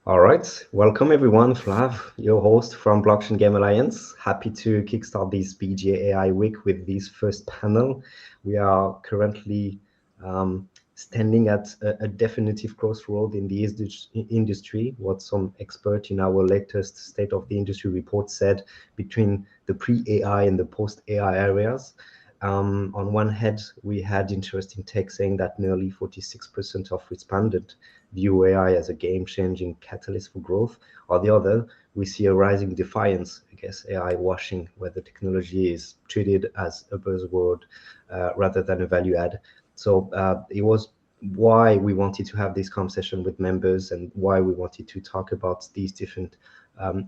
All right, welcome everyone. Flav, your host from Blockchain Game Alliance. Happy to kickstart this BGA AI week with this first panel. We are currently standing at a definitive crossroad in the industry. What some expert in our latest State of the Industry report said between the pre-AI and the post-AI areas. On one hand, we had interesting tech saying that nearly 46% of respondents view AI as a game-changing catalyst for growth. On the other, we see a rising defiance against AI washing, where the technology is treated as a buzzword rather than a value add. So it was why we wanted to have this conversation with members and why we wanted to talk about these different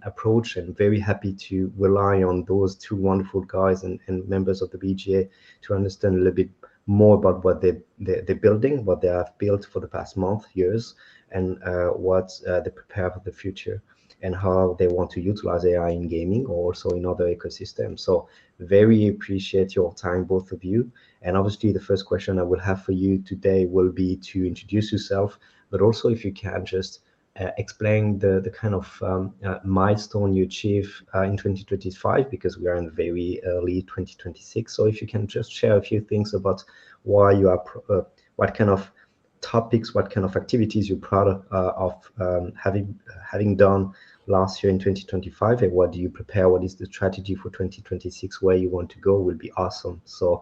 approach, and very happy to rely on those two wonderful guys and members of the BGA to understand a little bit more about what they're building, what they have built for the past month, years, and what they prepare for the future, and how they want to utilize AI in gaming or also in other ecosystems. So very appreciate your time, both of you. And obviously the first question I will have for you today will be to introduce yourself, but also if you can just explain the kind of milestone you achieve in 2025, because we are in very early 2026. So if you can just share a few things about why you are, what kind of topics, what kind of activities you're proud of having done last year in 2025, and what do you prepare? What is the strategy for 2026? Where you want to go will be awesome. So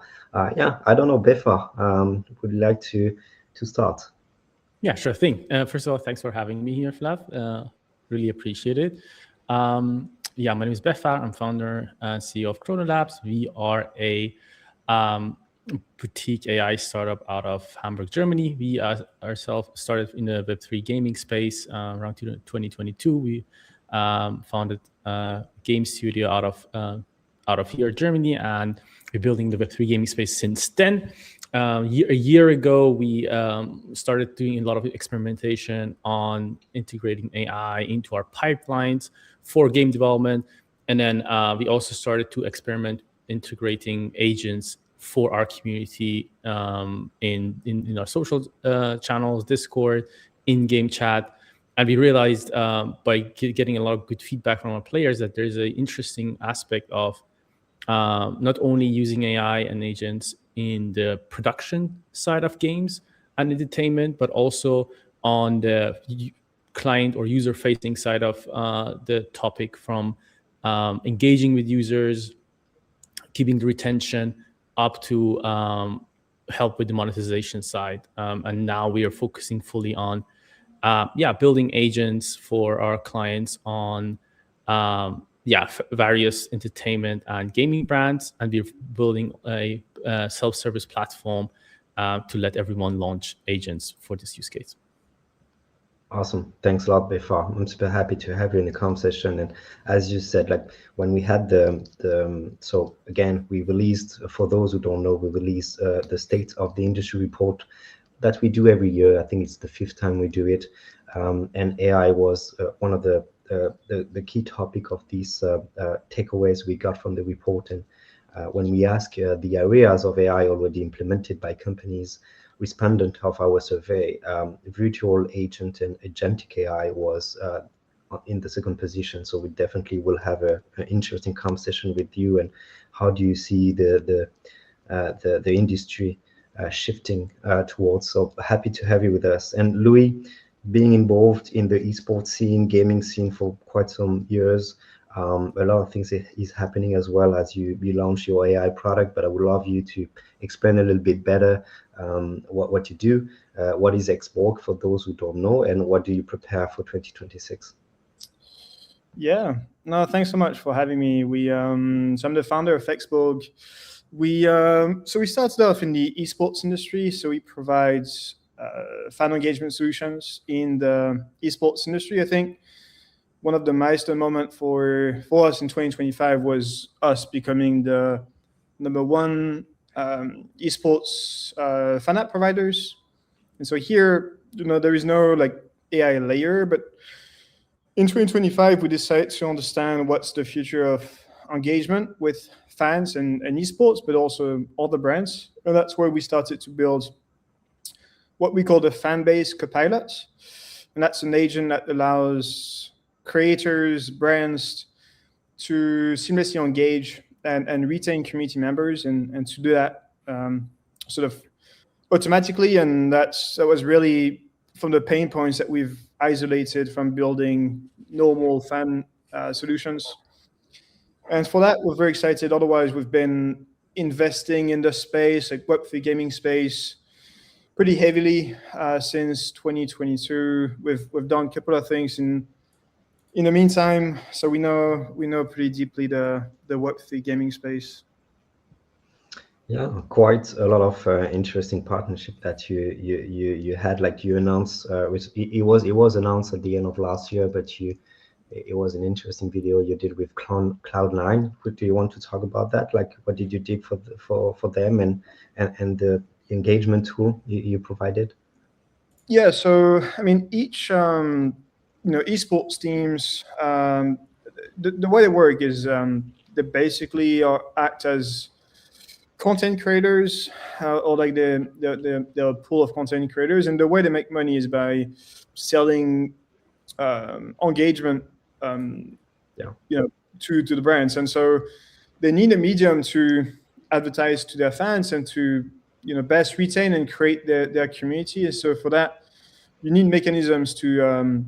yeah, I don't know, Behfar, would you like to start? Yeah, sure thing. First of all, thanks for having me here, Flav. Really appreciate it. Yeah, my name is Behfar. I'm founder and CEO of Chrono Labs. We are a boutique AI startup out of Hamburg, Germany. We ourselves started in the Web3 gaming space around 2022. We founded a game studio out of here, Germany, and we're building the Web3 gaming space since then. A year ago, we started doing a lot of experimentation on integrating AI into our pipelines for game development. And then we also started to experiment integrating agents for our community in our social channels, Discord, in-game chat. And we realized by getting a lot of good feedback from our players that there's an interesting aspect of not only using AI and agents in the production side of games and entertainment, but also on the client or user-facing side of the topic, from engaging with users, keeping the retention, up to help with the monetization side. And now we are focusing fully on building agents for our clients on various entertainment and gaming brands, and we're building a self-service platform to let everyone launch agents for this use case. Awesome. Thanks a lot, Behfar. I'm super happy to have you in the conversation. And as you said, like when we had so again, we released, for those who don't know, we released the State of the Industry report that we do every year. I think it's the 5th time we do it. And AI was one of the key topic of these takeaways we got from the report. And when we ask the areas of AI already implemented by companies, respondent of our survey, virtual agent and agentic AI was in the second position. So we definitely will have an interesting conversation with you. And how do you see the industry shifting towards? So happy to have you with us. And Louis, being involved in the esports scene, gaming scene for quite some years, a lot of things is happening as well as you launch your AI product. But I would love you to explain a little bit better what you do, what is XBorg for those who don't know, and what do you prepare for 2026? Yeah, no, thanks so much for having me. So I'm the founder of XBorg. We started off in the esports industry, so we provide fan engagement solutions in the esports industry. I think one of the milestone moments for us in 2025 was us becoming the #1 esports fan app providers. And so here, there is no like AI layer, but in 2025 we decided to understand what's the future of engagement with fans and esports, but also other brands. And that's where we started to build what we call the fan base copilots. and that's an agent that allows creators, brands to seamlessly engage and retain community members, and to do that sort of automatically. And that was really from the pain points that we've isolated from building normal fan solutions. And for that, we're very excited. Otherwise, we've been investing in the space, like Web3 gaming space, pretty heavily since 2022. We've done a couple of things in the meantime, so we know pretty deeply the Web3 gaming space. Yeah, quite a lot of interesting partnership that you had. Like you announced, which it was announced at the end of last year, but it was an interesting video you did with Cloud9. Do you want to talk about that? Like, what did you do for them and the engagement tool you provided? Yeah, so I mean, each esports teams, the way they work is they basically act as content creators, or like the pool of content creators, and the way they make money is by selling engagement, to the brands. And so they need a medium to advertise to their fans and to best retain and create their community. And so for that, you need mechanisms to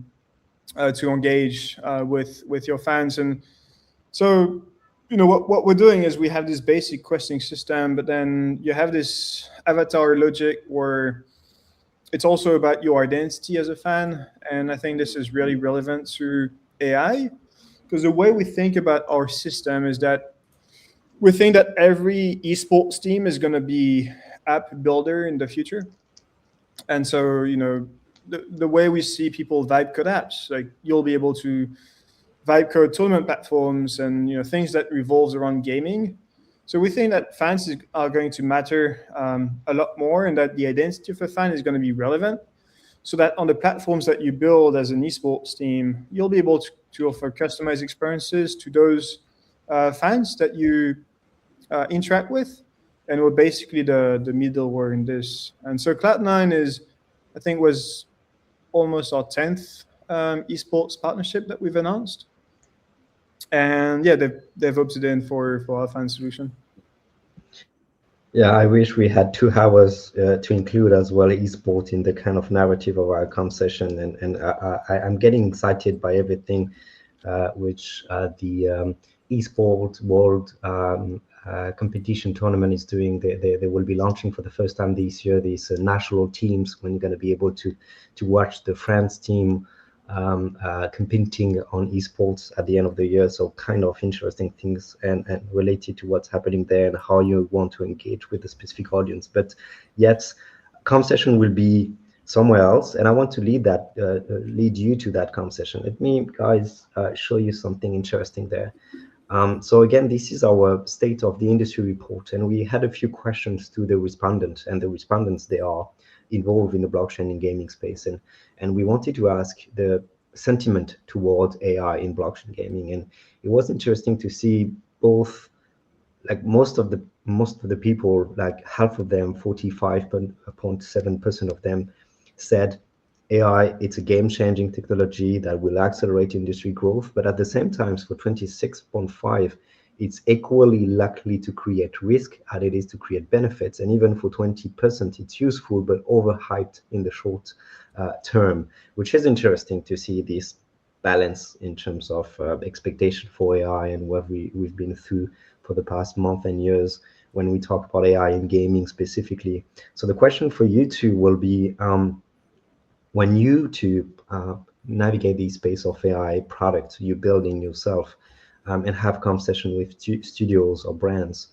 engage with your fans. And so what we're doing is we have this basic questioning system, but then you have this avatar logic where it's also about your identity as a fan. And I think this is really relevant to AI, because the way we think about our system is that we think that every esports team is going to be app builder in the future. And so, the way we see people vibe code apps, like you'll be able to vibe code tournament platforms and things that revolves around gaming. So we think that fans are going to matter a lot more, and that the identity of a fan is going to be relevant, so that on the platforms that you build as an esports team, you'll be able to offer customized experiences to those fans that you interact with. And we're basically the middleware in this. And so Cloud9 was almost our 10th esports partnership that we've announced. And yeah, they've opted in for our fan solution. Yeah, I wish we had 2 hours to include as well esports in the kind of narrative of our conversation, and I'm getting excited by everything which the esports world competition tournament is doing. They will be launching for the first time this year these national teams, when you're going to be able to watch the France team competing on esports at the end of the year. So kind of interesting things and related to what's happening there and how you want to engage with the specific audience. But yet conversation will be somewhere else, and I want to lead you to that conversation. Let me, guys, show you something interesting there. So again, this is our state of the industry report, and we had a few questions to the respondents, and the respondents, they are involved in the blockchain and gaming space, and we wanted to ask the sentiment towards AI in blockchain gaming. And it was interesting to see both, like most of the people, like half of them, 45.7% of them said AI, it's a game-changing technology that will accelerate industry growth, but at the same time, for 26.5%, it's equally likely to create risk as it is to create benefits. And even for 20%, it's useful but overhyped in the short term, which is interesting to see this balance in terms of expectation for AI and what we've been through for the past month and years when we talk about AI in gaming specifically. So the question for you two will be, when you two navigate the space of AI products you're building yourself, and have conversation with studios or brands,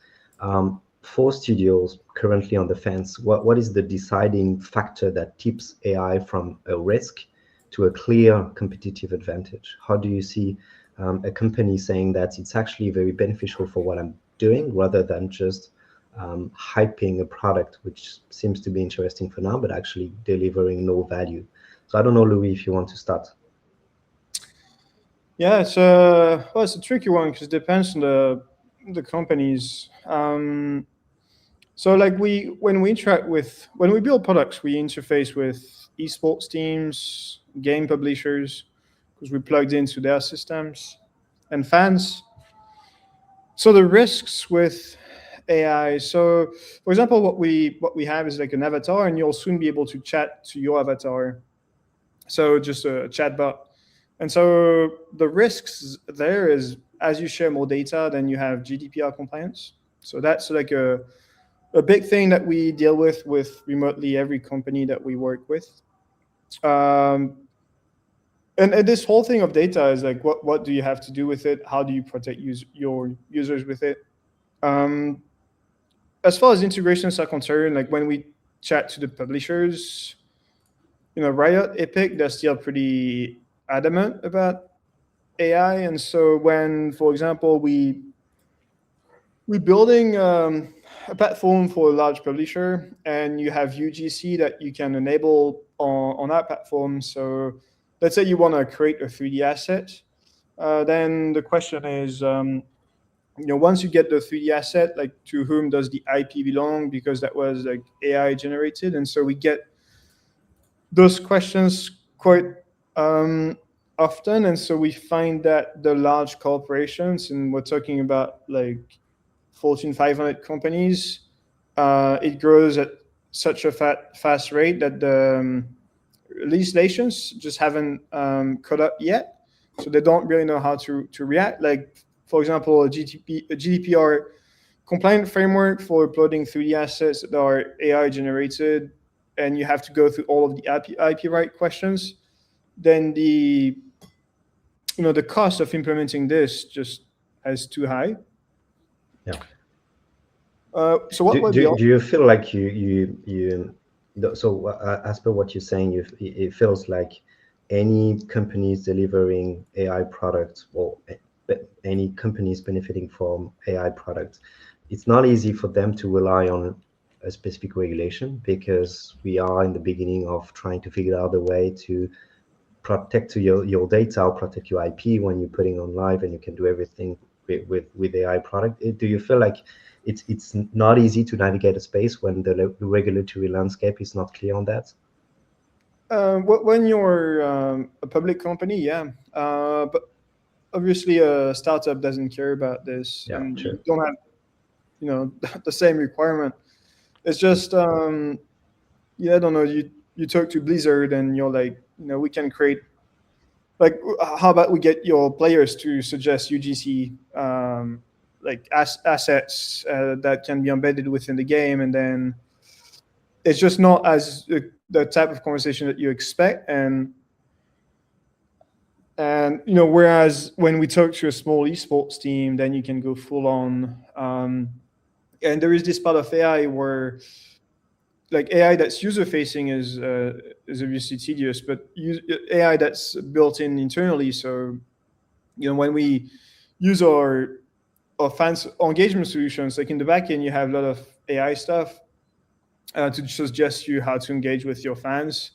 for studios currently on the fence, what is the deciding factor that tips AI from a risk to a clear competitive advantage? How do you see a company saying that it's actually very beneficial for what I'm doing, rather than just hyping a product which seems to be interesting for now but actually delivering no value? So I don't know, Louis, if you want to start. Yeah, it's a tricky one, because it depends on the companies. So like when we build products, we interface with esports teams, game publishers, because we plugged into their systems, and fans. So the risks with AI. So, for example, what we have is like an avatar, and you'll soon be able to chat to your avatar. So just a chatbot. And so the risks there is, as you share more data, then you have GDPR compliance. So that's like a big thing that we deal with remotely every company that we work with. And this whole thing of data is like, what do you have to do with it? How do you protect your users with it? As far as integrations are concerned, like when we chat to the publishers, Riot, Epic, they're still pretty adamant about AI. And so when, for example, we're building a platform for a large publisher, and you have UGC that you can enable on that platform. So let's say you want to create a 3D asset. Then the question is, once you get the 3D asset, like to whom does the IP belong? Because that was like AI generated. And so we get those questions quite often. And so we find that the large corporations, and we're talking about like Fortune 500 companies, it grows at such a fast rate that the legislations just haven't caught up yet. So they don't really know how to react. Like, for example, a GDPR compliant framework for uploading 3D assets that are AI generated, and you have to go through all of the IP right questions, then the cost of implementing this just is too high. Yeah. So what do you feel like so as per what you're saying, it feels like any companies delivering AI products, or any companies benefiting from AI products, it's not easy for them to rely on a specific regulation, because we are in the beginning of trying to figure out a way to protect your data, or protect your IP when you're putting on live, and you can do everything with AI product. Do you feel like it's not easy to navigate a space when the regulatory landscape is not clear on that? When you're a public company, yeah, but obviously a startup doesn't care about this, and sure. you don't have the same requirement. It's just I don't know, you talk to Blizzard and you're like, we can create, like, how about we get your players to suggest UGC like assets that can be embedded within the game, and then it's just not as the type of conversation that you expect. And whereas when we talk to a small esports team, then you can go full on. And there is this part of AI where, like, AI that's user facing is obviously tedious, but AI that's built in internally. So when we use our fans engagement solutions, like in the backend, you have a lot of AI stuff to suggest you how to engage with your fans,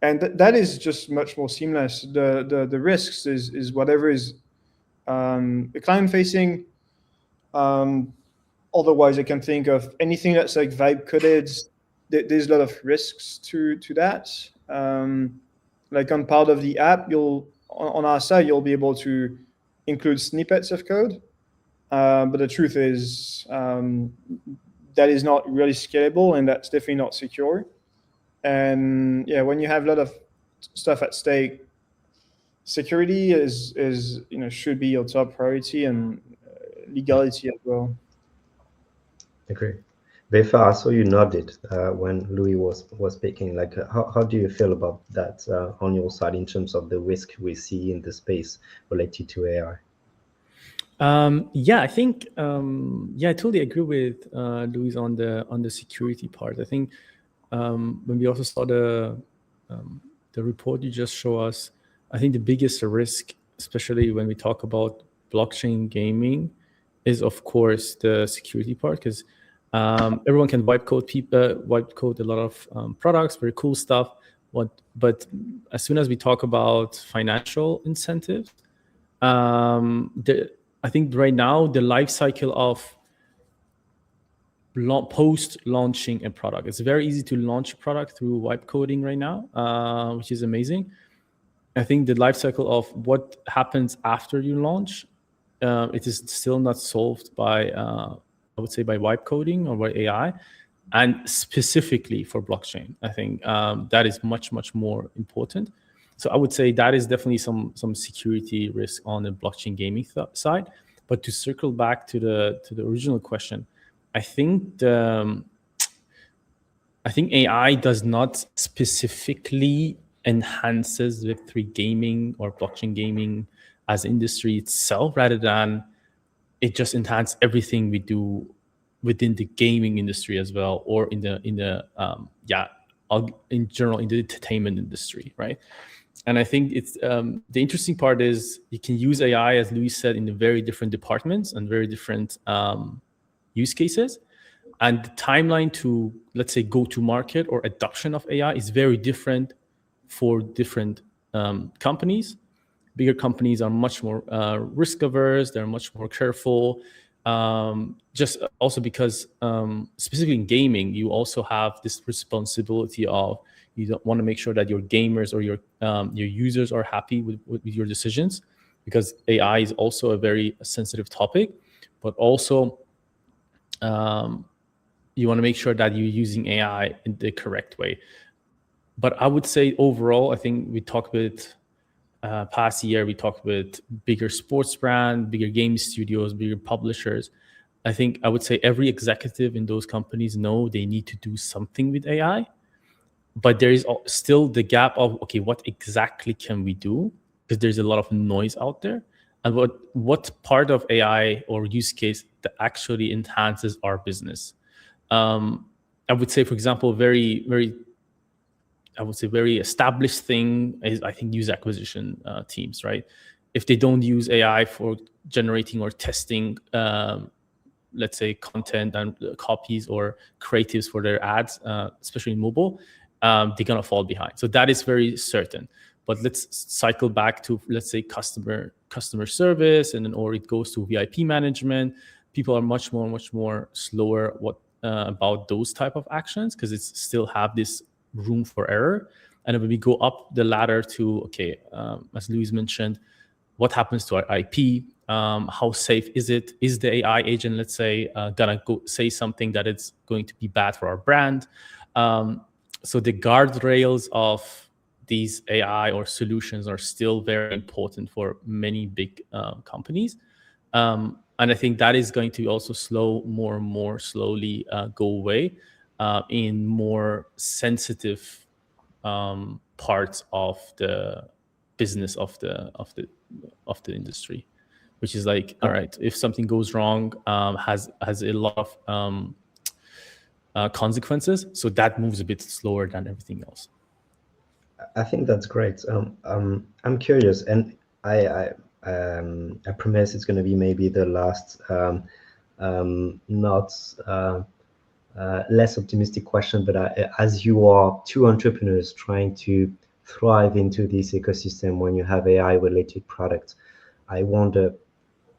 and that is just much more seamless. The risks is whatever is client facing. Otherwise, I can think of anything that's like vibe coded. There's a lot of risks to that. Like on part of the app, on our side, you'll be able to include snippets of code. But the truth is that is not really scalable, and that's definitely not secure. And yeah, when you have a lot of stuff at stake, security is should be your top priority, and legality as well. Agree. Behfar, I saw you nodded when Louis was speaking. Like, how do you feel about that on your side, in terms of the risk we see in the space related to AI? I think I totally agree with Louis on the security part. I think when we also saw the report you just show us, I think the biggest risk, especially when we talk about blockchain gaming, is of course the security part, because everyone can wipe code a lot of products, very cool stuff. But as soon as we talk about financial incentives, I think right now the life cycle of post-launching a product. It's very easy to launch a product through wipe coding right now, which is amazing. I think the life cycle of what happens after you launch, it is still not solved by, I would say, by wipe coding or by AI. And specifically for blockchain, I think that is much, much more important. So I would say that is definitely some security risk on the blockchain gaming side. But to circle back to the original question, I think AI does not specifically enhances Web3 gaming or blockchain gaming as industry itself, rather than it just enhances everything we do within the gaming industry as well, or in the in general in the entertainment industry, right? And I think it's the interesting part is you can use AI, as Louis said, in the very different departments and very different use cases. And the timeline to, let's say, go to market or adoption of AI is very different for different companies. Bigger companies are much more risk averse. They're much more careful. Just also because specifically in gaming, you also have this responsibility of you don't want to make sure that your gamers or your users are happy with your decisions, because AI is also a very sensitive topic, but also you want to make sure that you're using AI in the correct way. But I would say overall, I think we talked with past year, we talked with bigger sports brand, bigger game studios, bigger publishers. I think I would say every executive in those companies know they need to do something with AI, but there is still the gap of, okay, what exactly can we do? Because there's a lot of noise out there. And what part of AI or use case that actually enhances our business? I would say, for example, very established thing is, I think, user acquisition teams, right? If they don't use AI for generating or testing, let's say, content and copies or creatives for their ads, especially in mobile, they're gonna fall behind. So that is very certain. But let's cycle back to, let's say, customer service, and then or it goes to VIP management. People are much more slower about those type of actions, because it's still have this room for error. And then when we go up the ladder to, okay, as Louis mentioned, what happens to our IP? How safe is it? Is the AI agent, let's say, gonna go say something that it's going to be bad for our brand? So the guardrails of these AI or solutions are still very important for many big companies. And I think that is going to also more and more slowly go away in more sensitive parts of the business of the industry, which is like, all right, if something goes wrong, has a lot of consequences. So that moves a bit slower than everything else. I think that's great. I'm curious, and I promise it's going to be maybe the last, not less optimistic question, but as you are two entrepreneurs trying to thrive into this ecosystem when you have AI-related products, I wonder,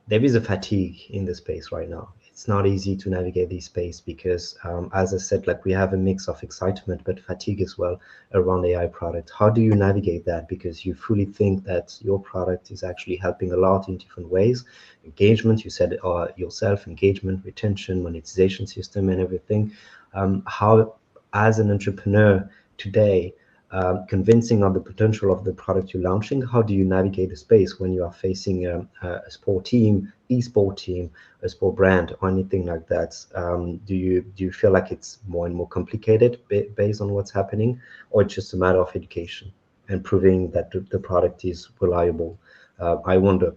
there is a fatigue in the space right now. It's not easy to navigate this space because, as I said, like we have a mix of excitement, but fatigue as well around AI product. How do you navigate that? Because you fully think that your product is actually helping a lot in different ways. Engagement, you said yourself, engagement, retention, monetization system, and everything. How, as an entrepreneur today, convincing of the potential of the product you're launching, how do you navigate the space when you are facing a sport team, esport team, a sport brand, or anything like that? Do you feel like it's more and more complicated based on what's happening, or it's just a matter of education and proving that the product is reliable? I wonder,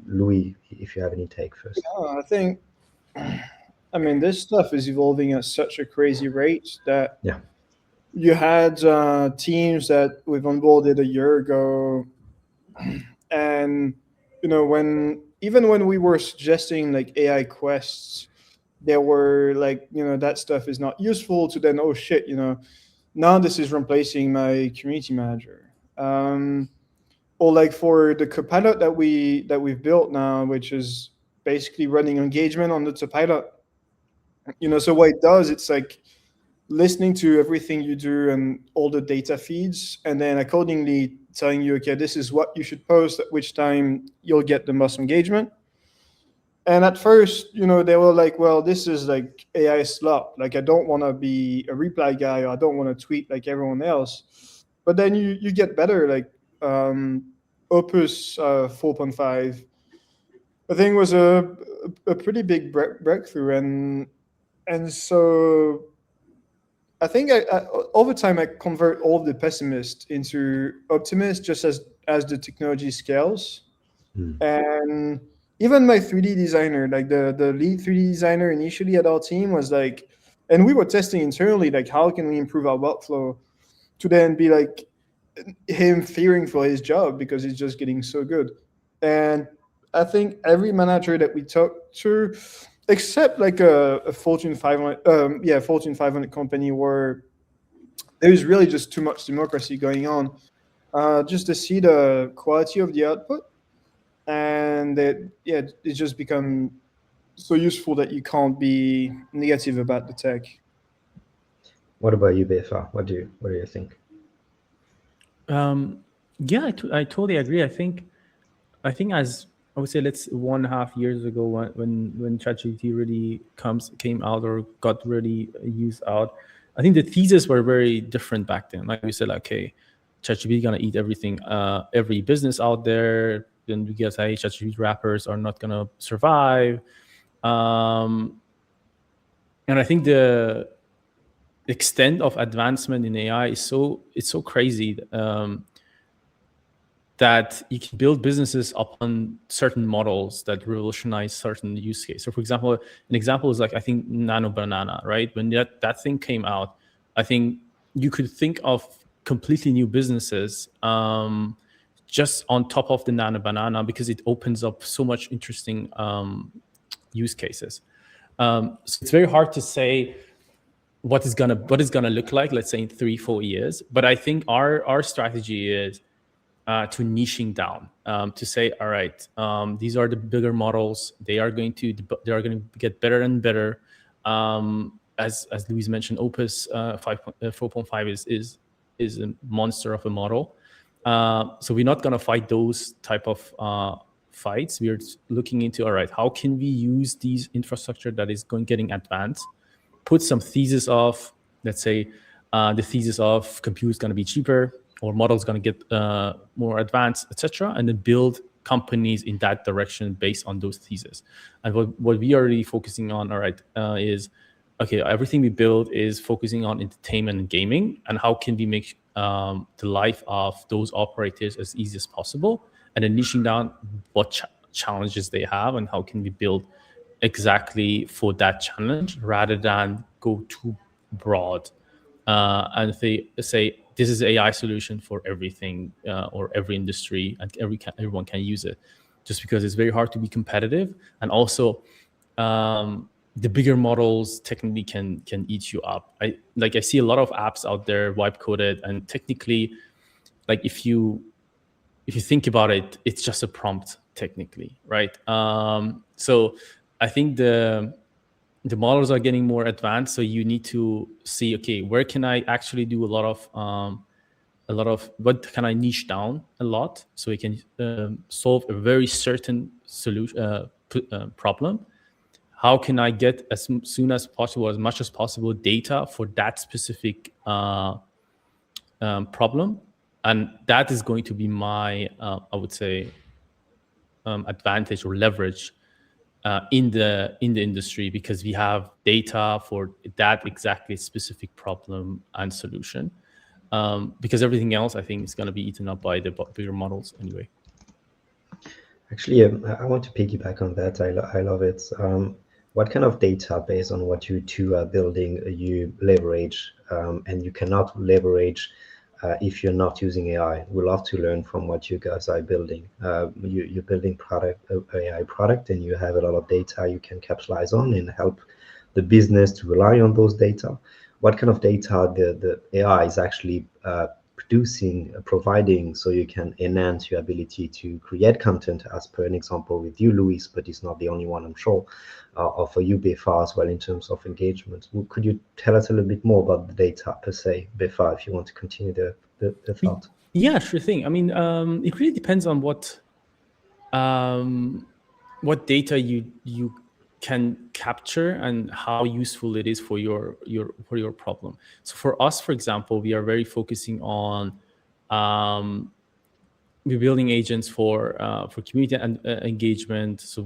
Louis, if you have any take first. Yeah, I mean, this stuff is evolving at such a crazy rate that you had teams that we've onboarded a year ago, and even when we were suggesting like AI quests, they were like, that stuff is not useful. To then, oh shit, now this is replacing my community manager. Or like for the copilot that we've built now, which is basically running engagement on the copilot. So what it does, it's like listening to everything you do and all the data feeds, and then accordingly telling you, okay, this is what you should post at which time you'll get the most engagement. And at first, they were like, well, this is like AI slop. Like, I don't want to be a reply guy, or I don't want to tweet like everyone else. But then you get better. Like Opus 4.5, I think, was a pretty big breakthrough. And so I think over time I convert all of the pessimists into optimists, just as the technology scales. And even my 3D designer, like the lead 3D designer initially at our team, was like, and we were testing internally, like, how can we improve our workflow, to then be like him fearing for his job because he's just getting so good. And I think every manager that we talk to, except like a Fortune 500, Fortune 500 company where there's really just too much democracy going on, just to see the quality of the output, and it just become so useful that you can't be negative about the tech. What about you, Behfar? What do you think? Yeah, I totally agree. I think as I would say, let's 1.5 years ago, when ChatGPT really came out or got really used out, I think the thesis were very different back then. Like we said, like, okay, ChatGPT gonna eat everything, every business out there. Then we get, hey, ChatGPT wrappers are not gonna survive. And I think the extent of advancement in AI is so crazy. That you can build businesses upon certain models that revolutionize certain use case. So, for example, an example is like, I think, Nano Banana, right? When that thing came out, I think you could think of completely new businesses just on top of the Nano Banana, because it opens up so much interesting use cases. So it's very hard to say what is gonna look like, let's say, in 3-4 years. But I think our strategy is to niching down, to say, all right, these are the bigger models. They are going to get better and better. As Louise mentioned, Opus 4.5 is a monster of a model. So we're not going to fight those type of fights. We're looking into, all right, how can we use these infrastructure that is getting advanced, put some thesis of, let's say, the thesis of compute is going to be cheaper, or models going to get more advanced, etc., and then build companies in that direction based on those theses. And what we are really focusing on, all right, is, okay, everything we build is focusing on entertainment and gaming, and how can we make the life of those operators as easy as possible, and then niching down what challenges they have, and how can we build exactly for that challenge, rather than go too broad and say this is AI solution for everything or every industry, and everyone can use it, just because it's very hard to be competitive. And also the bigger models technically can eat you up. I see a lot of apps out there wipe coded, and technically, like, if you think about it, it's just a prompt technically, right? So I think the models are getting more advanced, so you need to see, okay, where can I actually do a lot of what can I niche down a lot, so we can solve a very certain solution problem. How can I get as soon as possible, as much as possible, data for that specific problem? And that is going to be my, I would say, advantage or leverage in the industry, because we have data for that exactly specific problem and solution. Because everything else, I think, is going to be eaten up by the bigger models anyway. Actually, I want to piggyback on that. I love it. What kind of data, based on what you two are building, you leverage, and you cannot leverage if you're not using AI? We love to learn from what you guys are building. You're building AI product, and you have a lot of data you can capitalize on and help the business to rely on those data. What kind of data the AI is actually producing, providing, so you can enhance your ability to create content, as per an example with you, Luis, but it's not the only one, I'm sure, or for you, Behfar, as well, in terms of engagement. Could you tell us a little bit more about the data per se, Behfar, if you want to continue the thought? Yeah, sure thing. I mean, it really depends on what data you can capture and how useful it is for your problem. So for us, for example, we are very focusing on we're building agents for community and engagement. So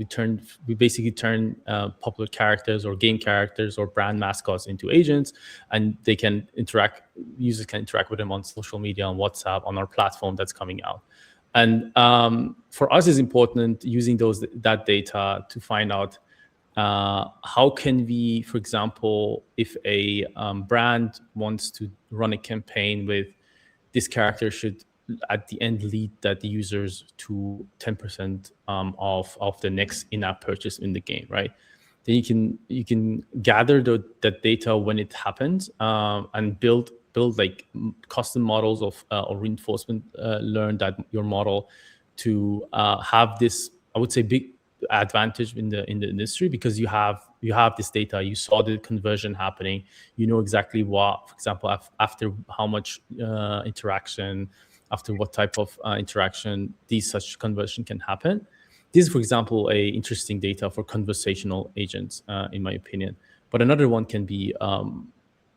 we basically turn popular characters or game characters or brand mascots into agents, and they can interact. Users can interact with them on social media, on WhatsApp, on our platform that's coming out. And for us, it's important using that data to find out how can we, for example, if a brand wants to run a campaign with this character should at the end lead that the users to 10% of the next in-app purchase in the game, right? Then you can gather that data when it happens and build like custom models of or reinforcement learn that your model to have this, I would say, big advantage in the industry, because you have this data, you saw the conversion happening, you know exactly what, for example, after how much interaction, after what type of interaction such conversion can happen. This is, for example, a interesting data for conversational agents, in my opinion. But another one can be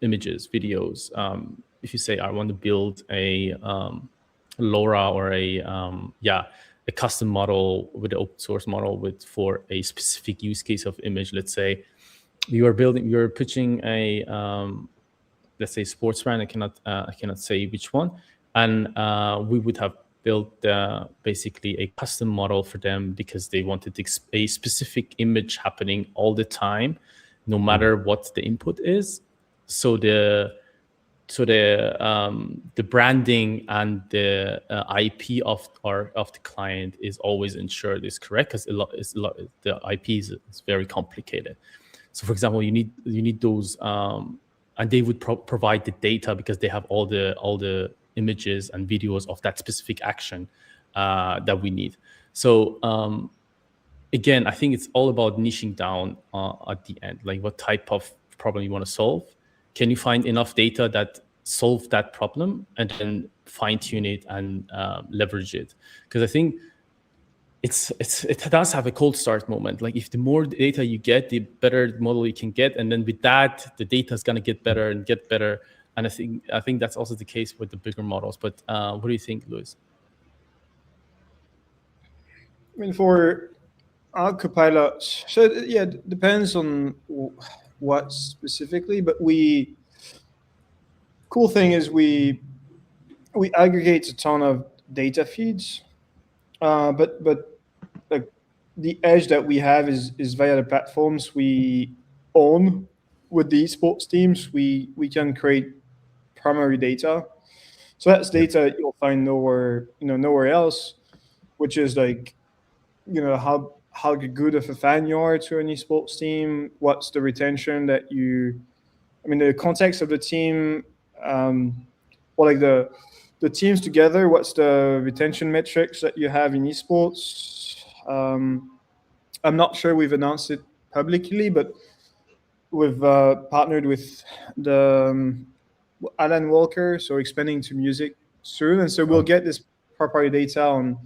images, videos. If you say, I want to build a LoRa or a custom model with an open source model for a specific use case of image. Let's say you're pitching a let's say sports brand. I cannot say which one, and we would have built basically a custom model for them because they wanted a specific image happening all the time, no matter what the input is. So the branding and the IP of the client is always ensured is correct, because the IP is very complicated. So, for example, you need those, and they would provide the data because they have all the images and videos of that specific action that we need. So again, I think it's all about niching down at the end, like what type of problem you want to solve. Can you find enough data that solve that problem, and then fine tune it and leverage it? Because I think it does have a cold start moment. Like, if the more data you get, the better the model you can get, and then with that, the data is gonna get better and get better. And I think that's also the case with the bigger models. But what do you think, Luis? I mean, for our copilots, so yeah, it depends on what specifically, but cool thing is we aggregate a ton of data feeds, but like the edge that we have is via the platforms we own with the esports teams. We can create primary data, so that's data you'll find nowhere else, which is like, how good of a fan you are to an esports team, what's the retention that the context of the team, or like the teams together, what's the retention metrics that you have in esports. I'm not sure we've announced it publicly, but we've partnered with the Alan Walker, so expanding to music soon, and so we'll get this proprietary data on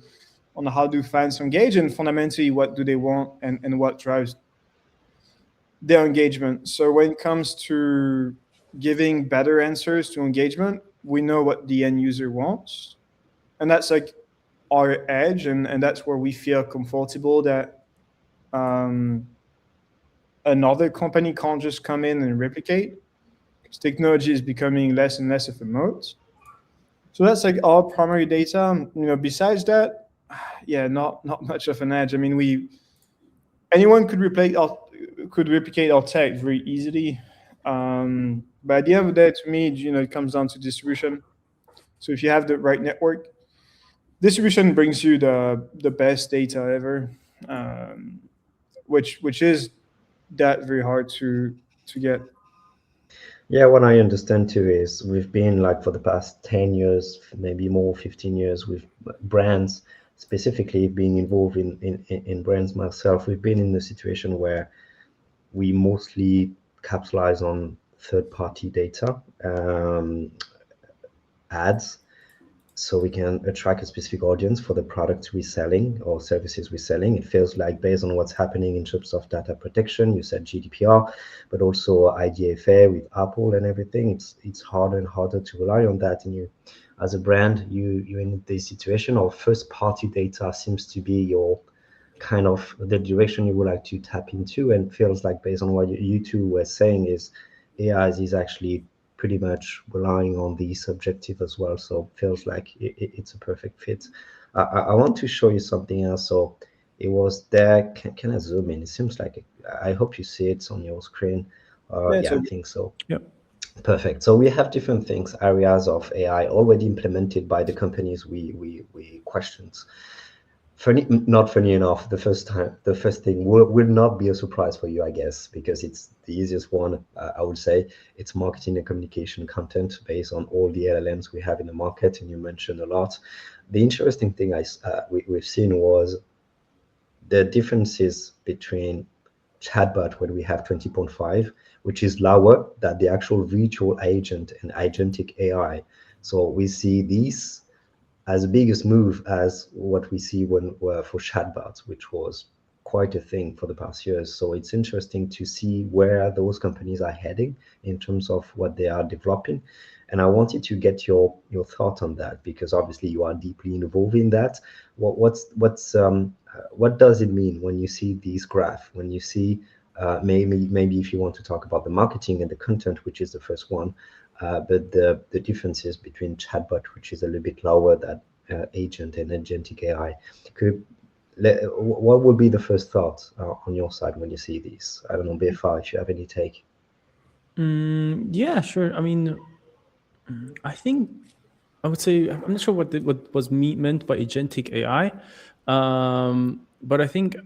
how do fans engage, and fundamentally what do they want, and what drives their engagement. So when it comes to giving better answers to engagement, we know what the end user wants, and that's like our edge, and that's where we feel comfortable that another company can't just come in and replicate, because technology is becoming less and less of a moat. So that's like our primary data. Besides that, not much of an edge. I mean, anyone could replicate our tech very easily. But at the end of the day, to me, it comes down to distribution. So if you have the right network, distribution brings you the best data ever, which is that very hard to get. Yeah, what I understand too is we've been like for the past 10 years, maybe more, 15 years with brands, specifically being involved in brands myself. We've been in a situation where we mostly capitalize on third-party data, ads, so we can attract a specific audience for the products we're selling or services we're selling. It feels like based on what's happening in terms of data protection, you said GDPR, but also IDFA with Apple and everything. It's harder and harder to rely on that. And you, as a brand, you're in this situation of first-party data seems to be your kind of the direction you would like to tap into, and feels like based on what you two were saying is AI is actually pretty much relying on the subjective as well. So feels like it's a perfect fit. I want to show you something else. So it was there. Can I zoom in? It seems like I hope you see it on your screen. Yeah, I think so. Yep. Perfect. So we have different things, areas of AI already implemented by the companies we questioned. Not funny enough, the first thing will not be a surprise for you, I guess, because it's the easiest one. I would say it's marketing and communication content based on all the LLMs we have in the market, and you mentioned a lot. The interesting thing we've seen was the differences between chatbot when we have 20.5, which is lower than the actual virtual agent and agentic AI. So we see these as biggest move as what we see when for chatbots, which was quite a thing for the past years. So it's interesting to see where those companies are heading in terms of what they are developing. And I wanted to get your thought on that, because obviously you are deeply involved in that. What does it mean when you see these graph, when you see maybe if you want to talk about the marketing and the content, which is the first one, but the differences between chatbot, which is a little bit lower than agent and agentic AI. What would be the first thought on your side when you see these? I don't know, Behfar, if you have any take. Yeah, sure. I mean, I think I would say I'm not sure what was meant by agentic AI, but I think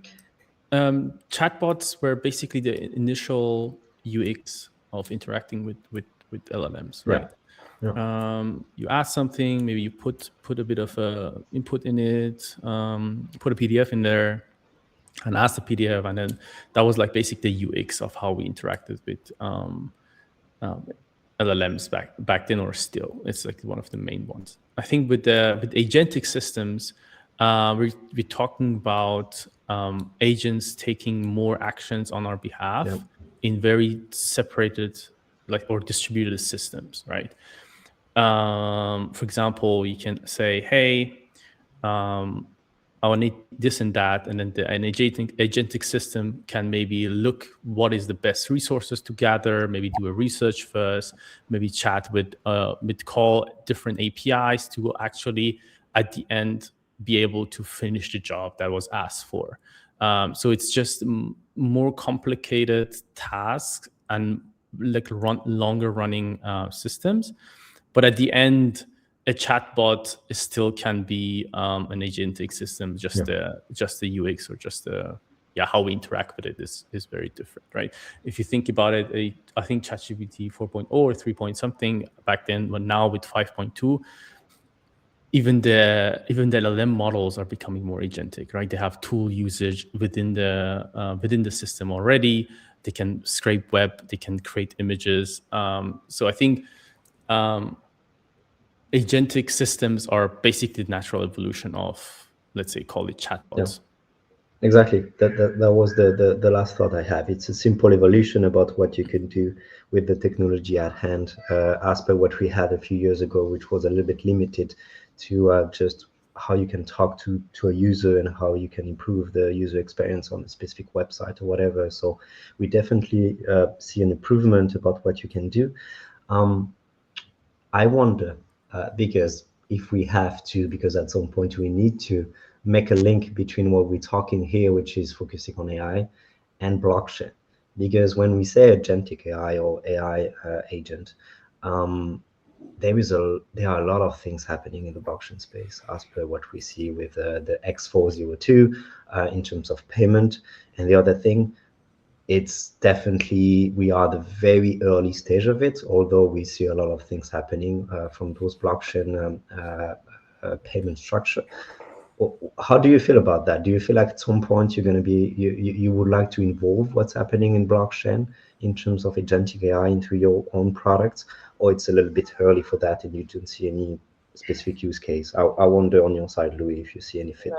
chatbots were basically the initial UX of interacting with LLMs, right? Yeah. You ask something, maybe you put a bit of input in it, put a PDF in there, and ask the PDF, and then that was like basically the UX of how we interacted with LLMs back then, or still. It's like one of the main ones. I think with agentic systems, we're talking about agents taking more actions on our behalf in very separated, or distributed systems, right? For example, you can say, hey, I will need this and that, and then an agentic system can maybe look what is the best resources to gather, maybe do a research first, maybe chat with call different APIs to actually at the end be able to finish the job that was asked for. So it's just more complicated tasks and like longer running systems, but at the end, a chatbot still can be an agentic system. Just the UX, or just the how we interact with it is very different, right? If you think about it, I think ChatGPT 4.0 or 3 point something back then, but now with 5.2, even the LLM models are becoming more agentic, right? They have tool usage within the system already. They can scrape web. They can create images. So I think agentic systems are basically the natural evolution of, let's say, call it chatbots. Exactly. That was the last thought I have. It's a simple evolution about what you can do with the technology at hand, as per what we had a few years ago, which was a little bit limited to just how you can talk to a user and how you can improve the user experience on a specific website or whatever. So we definitely see an improvement about what you can do. I wonder, because if we have to, because at some point we need to make a link between what we're talking here, which is focusing on AI, and blockchain. Because when we say agentic AI or AI agent, there are a lot of things happening in the blockchain space, as per what we see with the X402 in terms of payment. And the other thing, it's definitely, we are the very early stage of it, although we see a lot of things happening from those blockchain payment structure. How do you feel about that? Do you feel like at some point you're going to be, you would like to involve what's happening in blockchain in terms of agentic AI into your own products, or it's a little bit early for that and you don't see any specific use case? I wonder on your side, Louis, if you see any fit.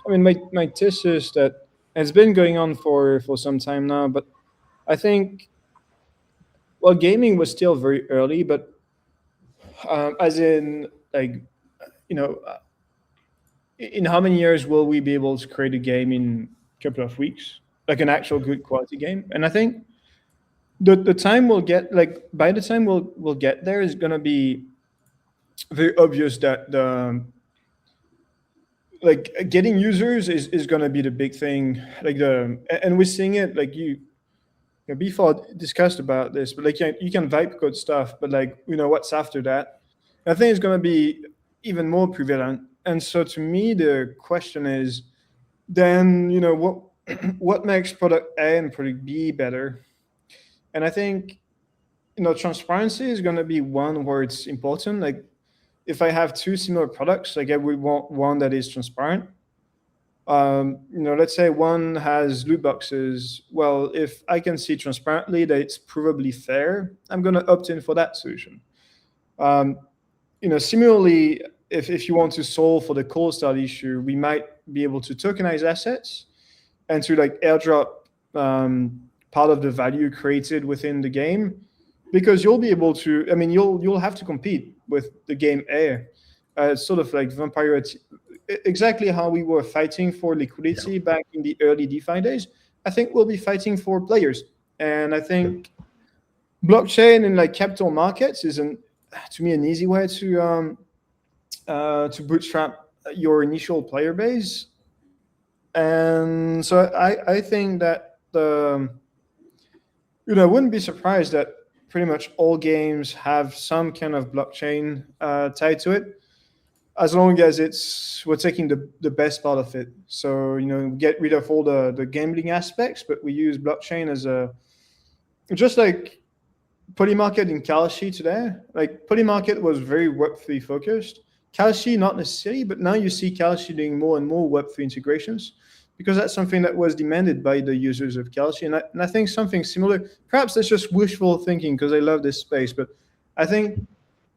I mean, my thesis that it's been going on for some time now, but I think, well, gaming was still very early, but as in, like, you know, in how many years will we be able to create a game in a couple of weeks, like an actual good quality game? And I think the time we'll get, like, by the time we'll get there, is gonna be very obvious that the like getting users is gonna be the big thing. Like and we're seeing it, like before discussed about this, but like you can vibe code stuff, but like what's after that? I think it's gonna be even more prevalent. And so to me, the question is, then what what makes product A and product B better? And I think transparency is gonna be one where it's important. Like if I have two similar products, like I would want one that is transparent. Let's say one has loot boxes. Well, if I can see transparently that it's provably fair, I'm going to opt in for that solution. Similarly, if you want to solve for the cold start issue, we might be able to tokenize assets and to like airdrop part of the value created within the game, because you'll be able to. I mean, you'll have to compete with the game A. It's sort of like vampire, exactly how we were fighting for liquidity back in the early DeFi days. I think we'll be fighting for players, and I think blockchain and like capital markets isn't, to me, an easy way to bootstrap your initial player base. And so I think that I wouldn't be surprised that pretty much all games have some kind of blockchain tied to it, as long as we're taking the best part of it. So get rid of all the gambling aspects, but we use blockchain as just like Polymarket in Kalshi today. Like Polymarket was very Web3 focused. Kalshi not necessarily, but now you see Kalshi doing more and more Web3 integrations, because that's something that was demanded by the users of Kalshi. And I think something similar, perhaps that's just wishful thinking because I love this space, but I think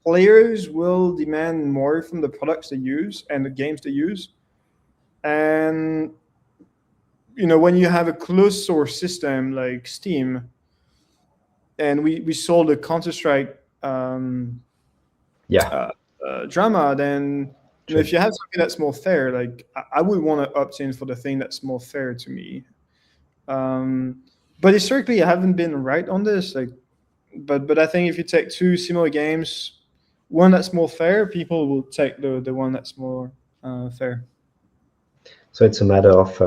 players will demand more from the products they use and the games they use. And when you have a closed source system like Steam, and we sold a Counter-Strike drama, then if you have something that's more fair, like I would want to opt in for the thing that's more fair to me. But historically, I haven't been right on this. Like, but I think if you take two similar games, one that's more fair, people will take the one that's more fair. So it's a matter of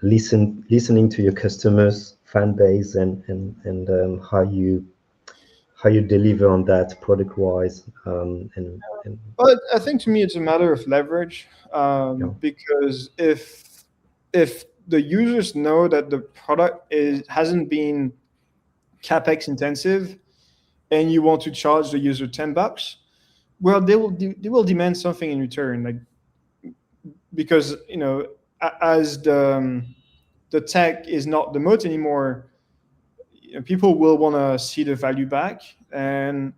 listening to your customers, fan base, and how you deliver on that product wise. Well, I think to me it's a matter of leverage, because if the users know that the product hasn't been capex intensive, and you want to charge the user $10, well, they will demand something in return, like, because as the tech is not the moat anymore, people will want to see the value back. And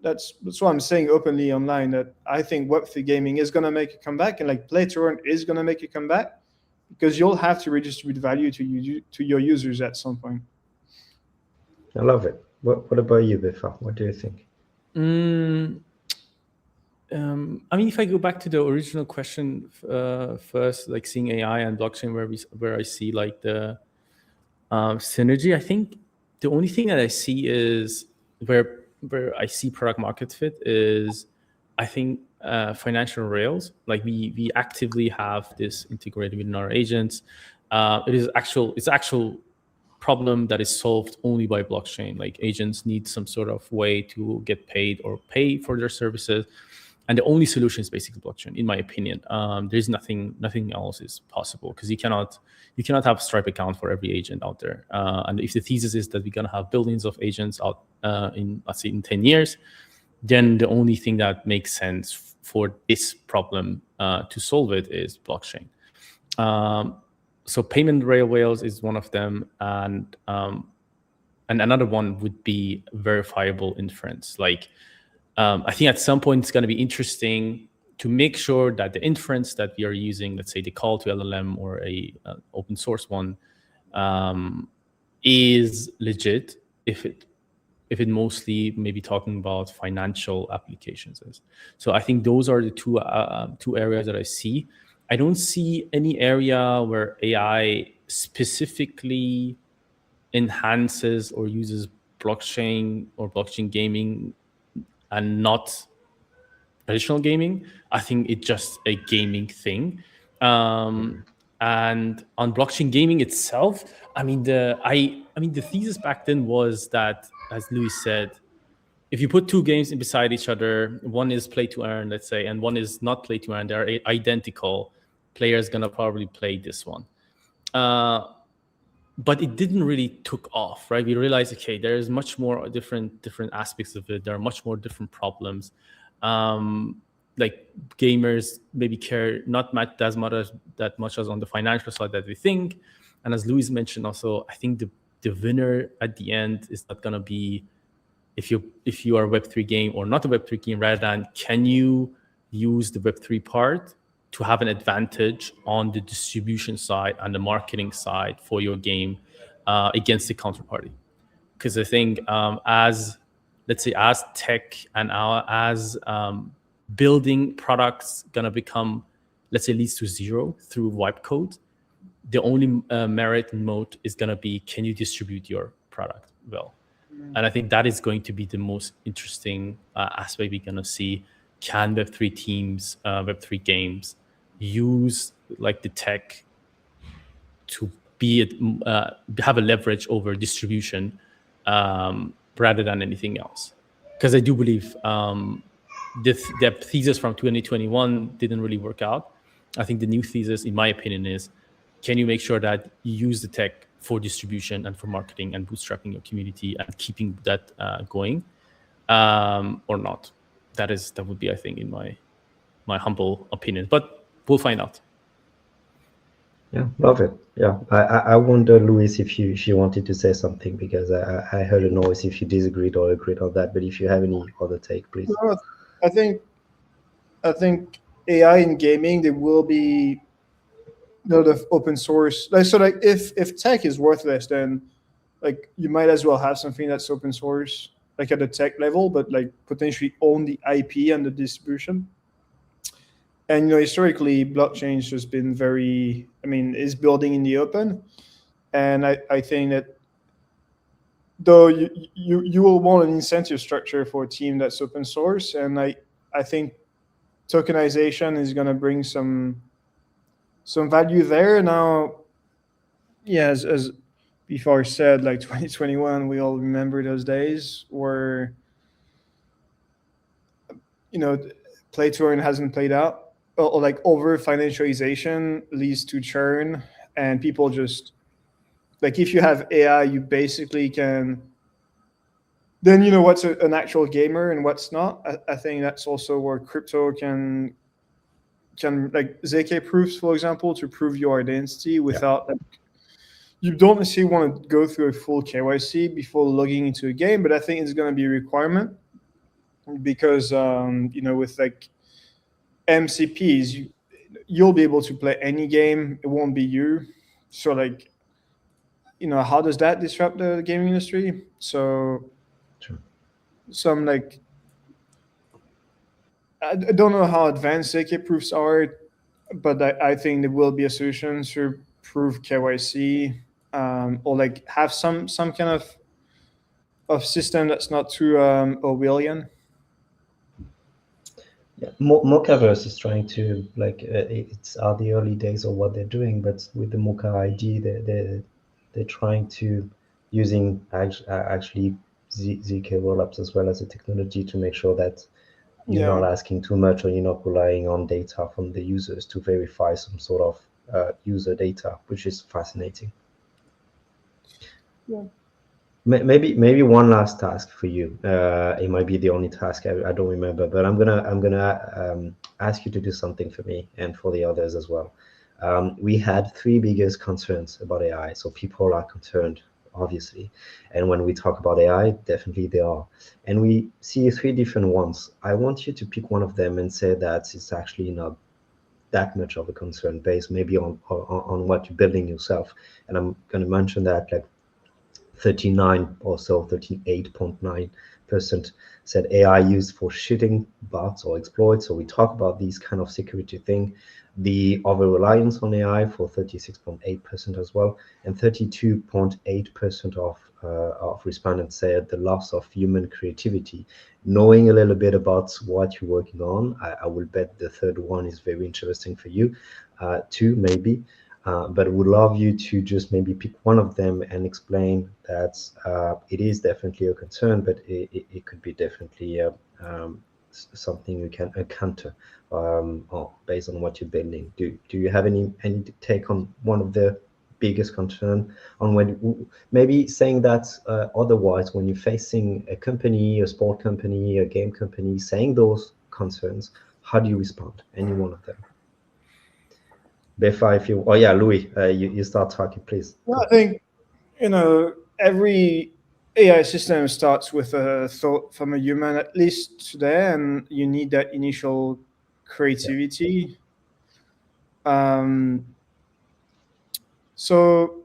that's why I'm saying openly online that I think Web3 gaming is going to make a comeback, and like play to earn is going to make a comeback, because you'll have to redistribute value to your users at some point. I love it. What about you, Behfar? What do you think? I mean, if I go back to the original question first, like seeing AI and blockchain, where I see like the synergy, I think the only thing that I see is where I see product market fit is, I think, financial rails. Like we actively have this integrated within our agents. It's actual problem that is solved only by blockchain. Like agents need some sort of way to get paid or pay for their services. And the only solution is basically blockchain, in my opinion. There's nothing else is possible, because you cannot have Stripe account for every agent out there. And if the thesis is that we're gonna have billions of agents out in, let's say, in 10 years, then the only thing that makes sense for this problem to solve it is blockchain. So payment railways is one of them, and another one would be verifiable inference. Like, I think at some point it's going to be interesting to make sure that the inference that we are using, let's say the call to LLM or a open source one, is legit. If it mostly maybe talking about financial applications is. So I think those are the two areas that I see. I don't see any area where AI specifically enhances or uses blockchain or blockchain gaming and not traditional gaming. I think it's just a gaming thing. And on blockchain gaming itself, I mean the thesis back then was that, as Louis said, if you put two games beside each other, one is play to earn, let's say, and one is not play to earn, they're identical, player's gonna probably play this one. But it didn't really took off, right? We realized, okay, there's much more different aspects of it. There are much more different problems. Like gamers maybe care not that much as on the financial side that we think. And as Louis mentioned also, I think the winner at the end is not gonna be if you are a Web3 game or not a Web3 game, rather than can you use the Web3 part to have an advantage on the distribution side and the marketing side for your game against the counterparty. Because I think as tech and as building products gonna become, let's say, leads to zero through wipe code, the only merit and moat is gonna be, can you distribute your product well? And I think that is going to be the most interesting aspect we're gonna see. Can Web3 teams, Web3 games use like the tech to have a leverage over distribution rather than anything else? Because I do believe the thesis from 2021 didn't really work out. I think the new thesis, in my opinion, is can you make sure that you use the tech for distribution and for marketing and bootstrapping your community and keeping that going, or not? That would be, I think, in my humble opinion. But we'll find out. Yeah, love it. Yeah, I wonder, Louis, if you wanted to say something, because I heard a noise if you disagreed or agreed on that. But if you have any other take, please. No, I think AI in gaming, there will be a lot of open source. So like if tech is worthless, then like you might as well have something that's open source, like at the tech level, but like potentially own the IP and the distribution. And historically, blockchain's just been is building in the open, and I think that though you will want an incentive structure for a team that's open source, and I think tokenization is going to bring some value there. Now, yeah, as Behfar said, like 2021, we all remember those days where play to earn hasn't played out, or like over financialization leads to churn, and people just like, if you have AI, you basically can then what's an actual gamer and what's not. I think that's also where crypto can like ZK proofs, for example, to prove your identity without you don't necessarily want to go through a full KYC before logging into a game, but I think it's going to be a requirement because with like MCPs, you'll be able to play any game. It won't be you. So like, how does that disrupt the gaming industry? So Sure. Some like, I don't know how advanced ZK proofs are, but I think there will be a solution to prove KYC, or like have some kind of system that's not too Orwellian. Yeah, Mochaverse is trying to it's the early days of what they're doing, but with the Mocha ID, they're trying to using actually ZK rollups as well as a technology to make sure that you're not asking too much, or you're not relying on data from the users to verify some sort of user data, which is fascinating. Yeah. Maybe one last task for you. It might be the only task, I don't remember, but I'm gonna ask you to do something for me and for the others as well. We had three biggest concerns about AI, so people are concerned, obviously, and when we talk about AI, definitely they are, and we see three different ones. I want you to pick one of them and say that it's actually not that much of a concern, based maybe on what you're building yourself. And I'm going to mention that, like, 39 or so, 38.9% said AI used for shooting bots or exploits. So we talk about these kind of security thing. The over reliance on AI for 36.8% as well, and 32.8% of respondents said the loss of human creativity. Knowing a little bit about what you're working on, I will bet the third one is very interesting for you too, maybe. But would love you to just maybe pick one of them and explain that it is definitely a concern, but it could be definitely something you can counter based on what you're building. Do you have any take on one of the biggest concern on when maybe saying that otherwise, when you're facing a company, a sport company, a game company, saying those concerns, how do you respond? Any one of them? Behfar, if you, Louis, you start talking, please. Well, I think, every AI system starts with a thought from a human, at least today, and you need that initial creativity. So,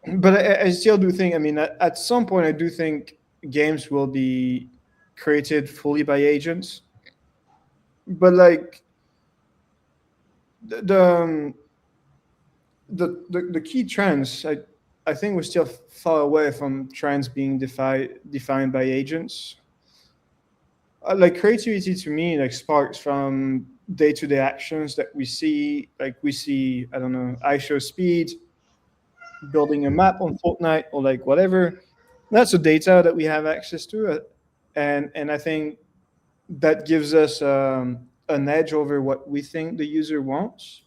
but I still do think, I mean, at some point, I do think games will be created fully by agents. But like the key trends, I think we're still far away from trends being defined by agents. Like creativity to me, like sparks from day-to-day actions that we see. Like we see, I don't know, IShowSpeed building a map on Fortnite or like whatever. That's the data that we have access to, and I think that gives us an edge over what we think the user wants.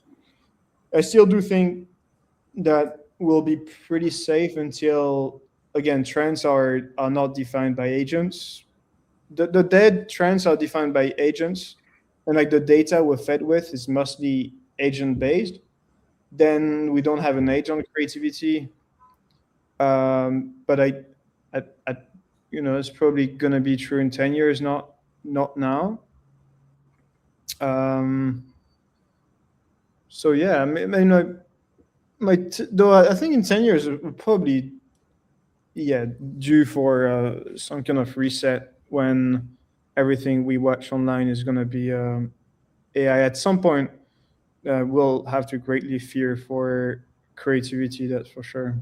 I still do think that will be pretty safe until, again, trends are not defined by agents. The dead trends are defined by agents, and like the data we're fed with is mostly agent based. Then we don't have an edge on creativity. But I it's probably gonna be true in 10 years, not now. So yeah, I mean, though I think in 10 years we're probably due for some kind of reset when everything we watch online is going to be AI. At some point, we'll have to greatly fear for creativity. That's for sure.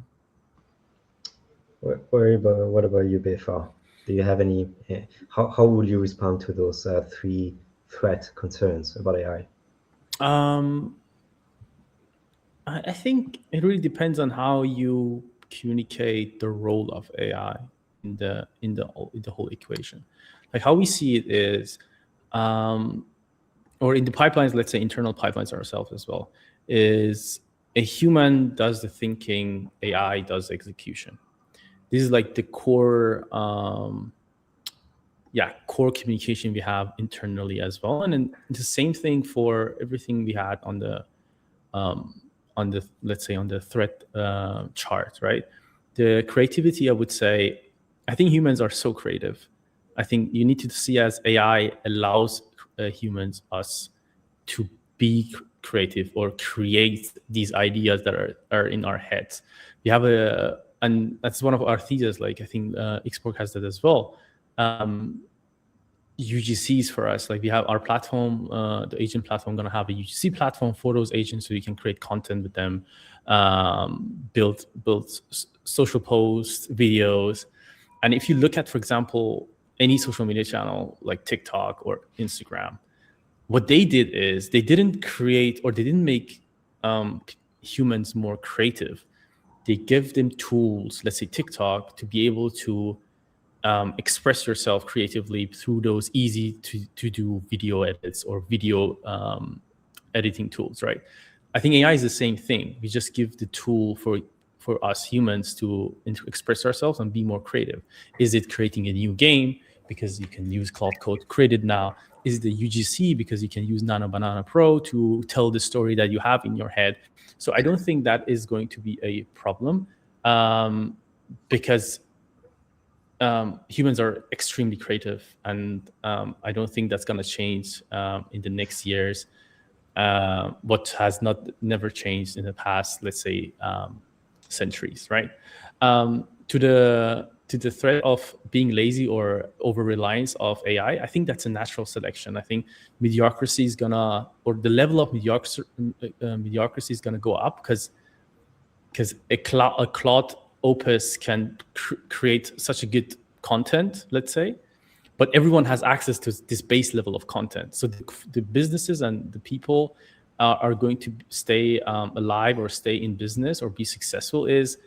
What about you, Behfar? Do you have any? How would you respond to those three threat concerns about AI? I think it really depends on how you communicate the role of AI in the whole equation. Like how we see it is, or in the pipelines, let's say internal pipelines ourselves as well, is a human does the thinking, AI does the execution. This is like the core, core communication we have internally as well, and then the same thing for everything we had on the let's say on the threat chart, right? The creativity, I would say, I think humans are so creative. I think you need to see as AI allows humans, us, to be creative or create these ideas that are in our heads. We have and that's one of our theses. Like I think XBorg has that as well. UGCs for us, like we have our platform, the agent platform, going to have a UGC platform for those agents, so you can create content with them, build social posts, videos. And if you look at, for example, any social media channel like TikTok or Instagram, what they did is they didn't create, or they didn't make humans more creative. They give them tools, let's say TikTok, to be able to express yourself creatively through those easy to do video edits or video editing tools, right? I think AI is the same thing. We just give the tool for us humans to express ourselves and be more creative. Is it creating a new game because you can use Cloud Code created now? Is it the UGC because you can use Nano Banana Pro to tell the story that you have in your head? So I don't think that is going to be a problem, because humans are extremely creative, and I don't think that's going to change in the next years. What has never changed in the past, let's say, centuries, right? To the threat of being lazy or over reliance of AI, I think that's a natural selection. I think mediocrity is gonna, or the level of mediocrity is gonna go up because a Claude Opus can create such a good content, let's say, but everyone has access to this base level of content. So the businesses and the people are going to stay alive or stay in business or be successful is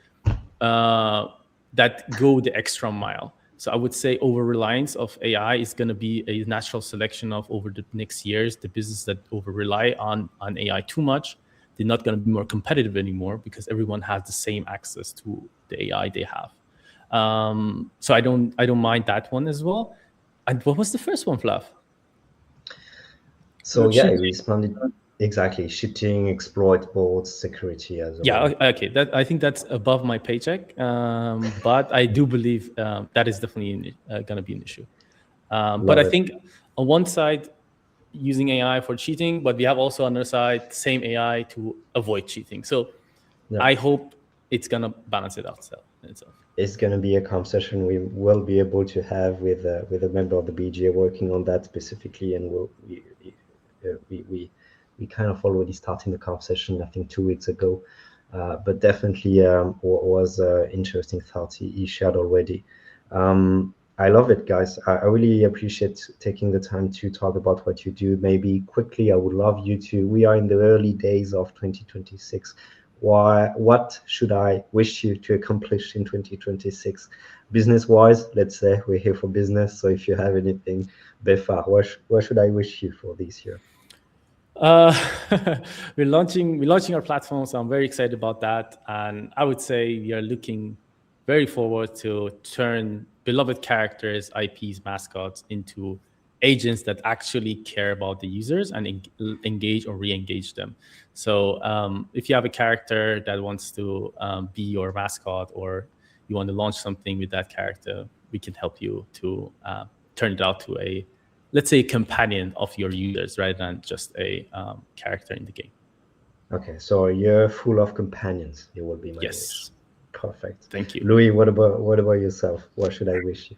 that go the extra mile. So I would say over reliance of AI is going to be a natural selection of over the next years. The business that over rely on AI too much, they're not going to be more competitive anymore because everyone has the same access to the AI they have. So I don't mind that one as well. And what was the first one, Flav? So yeah, I responded exactly. Cheating, exploit bots, security as well. Yeah, okay. I think that's above my paycheck, but I do believe that is definitely going to be an issue. But I think on one side, using AI for cheating, but we have also on the other side, same AI to avoid cheating. So yeah. I hope it's going to balance it out itself. It's going to be a conversation we will be able to have with a member of the BGA working on that specifically, and we kind of already started the conversation, I think 2 weeks ago, but definitely was interesting thoughts he shared already. I love it, guys. I really appreciate taking the time to talk about what you do. Maybe quickly, I would love you to, we are in the early days of 2026. What should I wish you to accomplish in 2026? Business-wise, let's say we're here for business. So if you have anything, Behfar, what should I wish you for this year? We're launching our platform, so I'm very excited about that. And I would say we are looking very forward to turn beloved characters, IPs, mascots into agents that actually care about the users and engage or re-engage them. So if you have a character that wants to be your mascot, or you want to launch something with that character, we can help you to turn it out to a, let's say, a companion of your users rather than just a character in the game. Okay, so a year full of companions, it will be my wish. Perfect. Thank you. Louis, what about yourself? What should I wish you?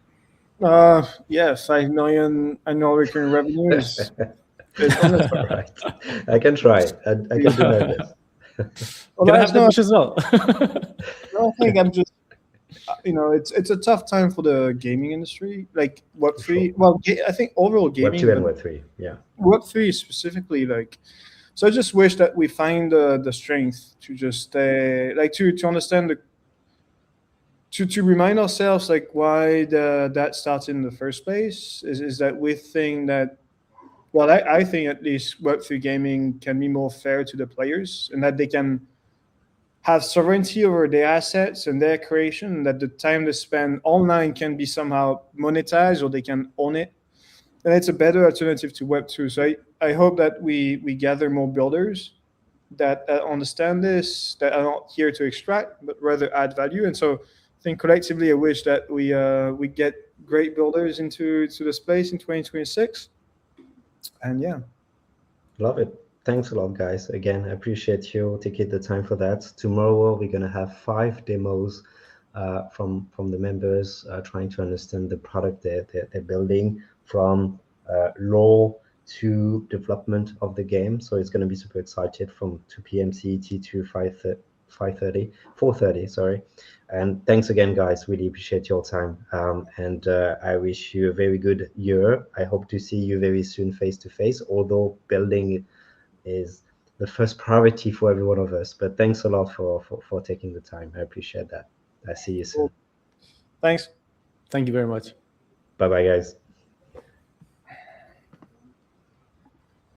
Yeah, 5 million annual recurring revenues. All right, I can try. I can do my best. Well, can I have that wish as well? I think I'm just, it's a tough time for the gaming industry, like Web3. Sure. Well, I think overall gaming. Web2 and Web3, yeah. Web3 specifically, like, so I just wish that we find the strength to just stay, like, to understand to remind ourselves, like, why that started in the first place is that we think that, well, I think at least Web3 gaming can be more fair to the players, and that they can have sovereignty over their assets and their creation, and that the time they spend online can be somehow monetized, or they can own it. And it's a better alternative to Web2. So I hope that we gather more builders that understand this, that are not here to extract, but rather add value. And so I think collectively, I wish that we get great builders into the space in 2026. And yeah. Love it. Thanks a lot, guys. Again, I appreciate you taking the time for that. Tomorrow, we're going to have 5 demos from the members trying to understand the product they're building from law to development of the game. So it's going to be super excited from 2 p.m. CET to 4:30, sorry. And thanks again, guys. Really appreciate your time. And I wish you a very good year. I hope to see you very soon face to face, although building is the first priority for every one of us. But thanks a lot for taking the time. I appreciate that. I see you soon. Thanks. Thank you very much. Bye-bye, guys.